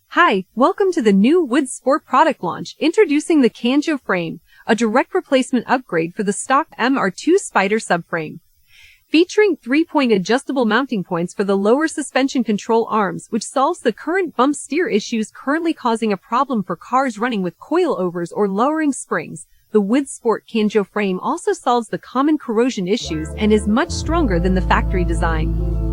Hi, welcome to the new Woodsport product launch, introducing the Kanjo frame, a direct replacement upgrade for the stock Mr2 Spyder subframe. Featuring 3-point adjustable mounting points for the lower suspension control arms, which solves the current bump steer issues currently causing a problem for cars running with coilovers or lowering springs. The Woodsport Kanjo frame also solves the common corrosion issues and is much stronger than the factory design.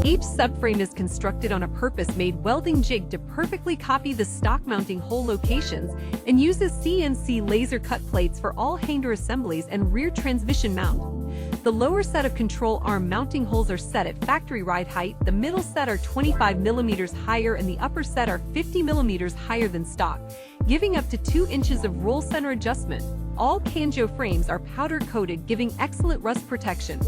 Each subframe is constructed on a purpose-made welding jig to perfectly copy the stock mounting hole locations and uses CNC laser cut plates for all hanger assemblies and rear transmission mount. The lower set of control arm mounting holes are set at factory ride height, the middle set are 25 mm higher and the upper set are 50 mm higher than stock, giving up to 2 inches of roll center adjustment. All Kanjo frames are powder coated, giving excellent rust protection.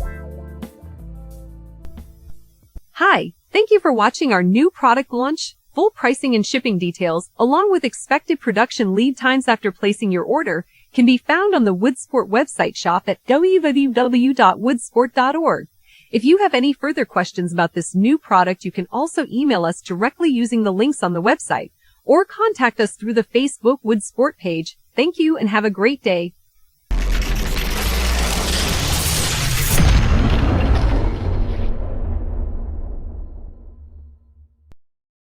Hi, thank you for watching our new product launch. Full pricing and shipping details, along with expected production lead times after placing your order, can be found on the Woodsport website shop at www.woodsport.org. If you have any further questions about this new product, you can also email us directly using the links on the website, or contact us through the Facebook Woodsport page. Thank you and have a great day.